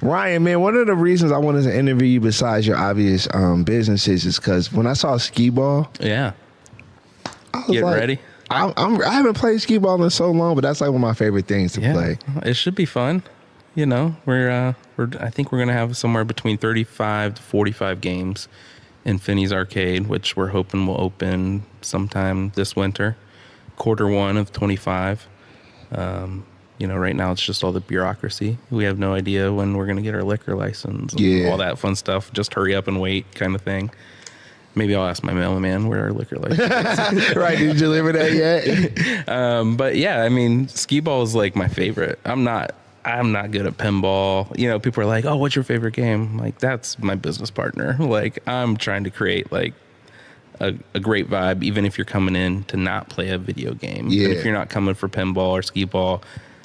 Ryan, man, one of the reasons I wanted to interview you besides your obvious businesses is because when I saw skee ball, Yeah. I was Get like, ready. I haven't played skee ball in so long, but that's like one of my favorite things to play. It should be fun. You know, I think we're gonna have somewhere between 35 to 45 games in Finney's Arcade, which we're hoping will open sometime this winter, Q1 of 25. You know, right now it's just all the bureaucracy. We have no idea when we're gonna get our liquor license and all that fun stuff. Just hurry up and wait, kind of thing. Maybe I'll ask my mailman where our liquor license is. Right? Did you deliver that yet? But yeah, I mean, skee ball is like my favorite. I'm not good at pinball. You know, people are like, "Oh, what's your favorite game?" Like, that's my business partner. Like, I'm trying to create like a great vibe, even if you're coming in to not play a video game. Yeah. And if you're not coming for pinball or skee ball,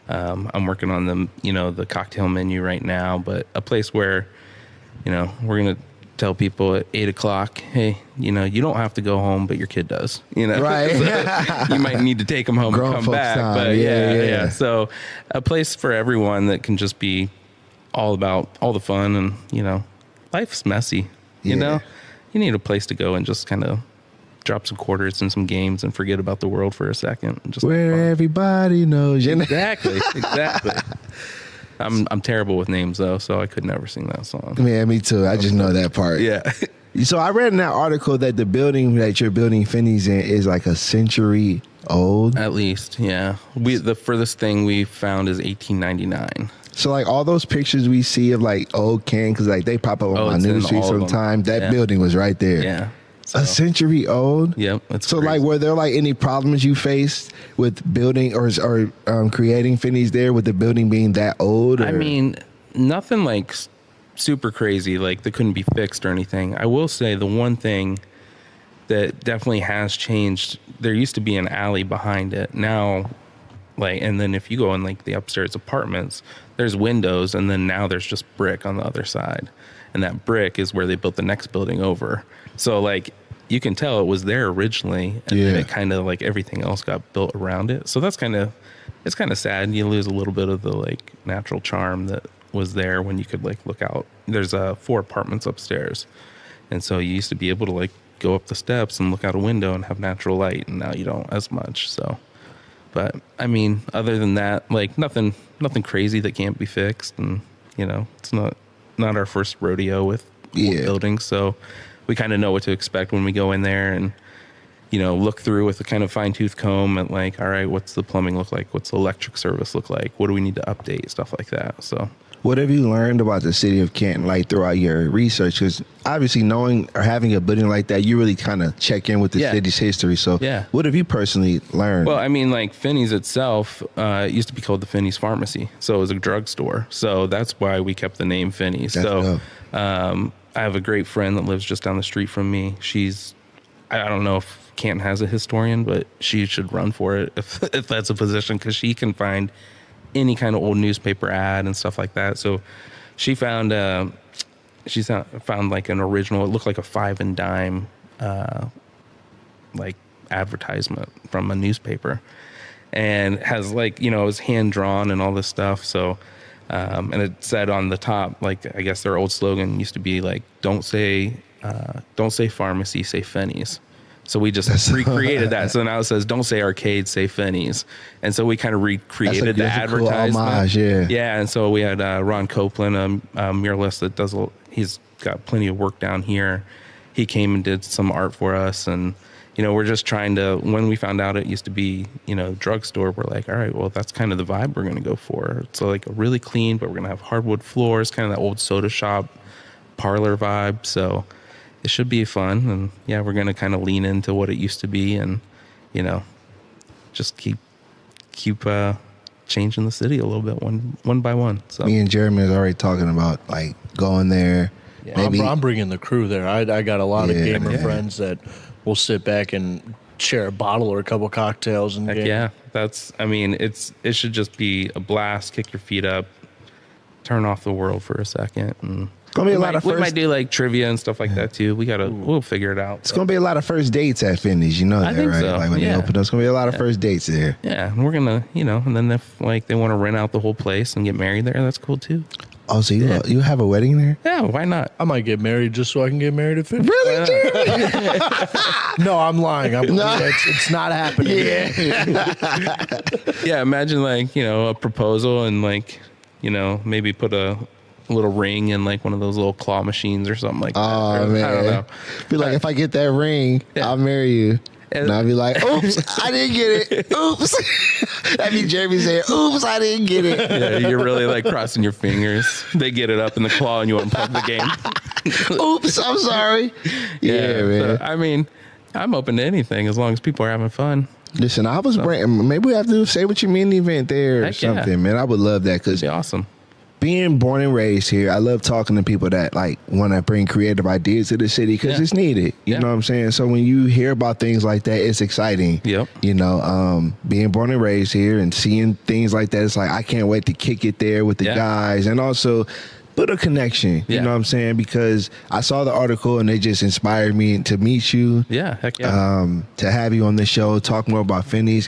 I'm working on the cocktail menu right now. But a place where, you know, we're gonna tell people at 8:00, hey, you know, you don't have to go home, but your kid does, you know, right? So you might need to take them home Grown and come back. time. But Yeah. So a place for everyone that can just be all about all the fun and, you know, life's messy, you know, you need a place to go and just kind of drop some quarters in some games and forget about the world for a second. And just where everybody knows you. Exactly. I'm terrible with names though, so I could never sing that song. Yeah, me too. I just know that part. Yeah. So I read in that article that the building that you're building Finney's in is like a century old. At least, yeah. The furthest thing we found is 1899. So like all those pictures we see of like old Ken, because like they pop up on my newsfeed sometimes. That building was right there. Yeah. So. A century old. Yep. So crazy. Like, were there like any problems you faced with building or creating Finney's there with the building being that old? Or? I mean, nothing like super crazy, like that couldn't be fixed or anything. I will say the one thing that definitely has changed, there used to be an alley behind it. Now, like, and then if you go in like the upstairs apartments, there's windows, and then now there's just brick on the other side. And that brick is where they built the next building over. So like you can tell it was there originally, and then it kind of like everything else got built around it. So it's kind of sad. You lose a little bit of the like natural charm that was there when you could like look out. There's 4 apartments upstairs, and so you used to be able to like go up the steps and look out a window and have natural light, and now you don't as much. So, but I mean, other than that, like nothing crazy that can't be fixed, and you know, it's not our first rodeo with buildings, so we kind of know what to expect when we go in there and, you know, look through with a kind of fine-tooth comb at like, all right, what's the plumbing look like? What's the electric service look like? What do we need to update? Stuff like that. So what have you learned about the city of Canton, like throughout your research? Because obviously knowing or having a building like that, you really kind of check in with the city's history. So what have you personally learned? Well, I mean, like Finney's itself used to be called the Finney's Pharmacy. So it was a drugstore. So that's why we kept the name Finney's. So I have a great friend that lives just down the street from me. I don't know if Canton has a historian, but she should run for it if that's a position, because she can find any kind of old newspaper ad and stuff like that. So she found like an original, it looked like a 5 and dime like advertisement from a newspaper, and has like, you know, it was hand drawn and all this stuff. So and it said on the top, like, I guess their old slogan used to be like, don't say pharmacy, say Finney's. So we just recreated that. So now it says, don't say arcade, say Finney's. And so we kind of recreated the advertisement. Cool homage, yeah. And so we had Ron Copeland, a muralist that he's got plenty of work down here. He came and did some art for us. And, you know, we're just trying to, when we found out it used to be, you know, drugstore, we're like, all right, well, that's kind of the vibe we're going to go for. So like a really clean, but we're going to have hardwood floors, kind of that old soda shop parlor vibe. So it should be fun. And yeah, we're going to kind of lean into what it used to be, and, you know, just keep changing the city a little bit, one by one. So me and Jeremy is already talking about like going there. Yeah. Maybe I'm bringing the crew there. I got a lot of gamer friends that will sit back and share a bottle or a couple cocktails and it should just be a blast. Kick your feet up, turn off the world for a second, and it's gonna be we might do like trivia and stuff like that too. We'll figure it out. It's gonna be a lot of first dates at Finney's, you know that, right? So. Like when they open up, it's gonna be a lot of first dates there. Yeah, and we're gonna, you know, and then if like they want to rent out the whole place and get married there, that's cool too. Oh, so you have a wedding there? Yeah, why not? I might get married just so I can get married at 50. Really, Jeremy? No, I'm lying. It's not happening. Yeah. Yeah, imagine like, a proposal and like, maybe put a little ring in like one of those little claw machines or something like that. Oh, man. I don't know. Be like, if I get that ring, I'll marry you. And I'll be like, oops, I didn't get it. Oops. That'd be Jeremy saying, oops, I didn't get it. Yeah, you're really like crossing your fingers. They get it up in the claw and you unplug the game. Oops, I'm sorry. Yeah, man. So, I mean, I'm open to anything as long as people are having fun. Listen, I was maybe we have to say what you mean event there or something, man. I would love that because it'd be awesome. Being born and raised here, I love talking to people that like want to bring creative ideas to the city because it's needed. You know what I'm saying? So when you hear about things like that, it's exciting. Yep. Being born and raised here and seeing things like that, it's like I can't wait to kick it there with the guys and also build a connection. You know what I'm saying? Because I saw the article and it just inspired me to meet you. Yeah, heck yeah. To have you on the show, talk more about Finney's.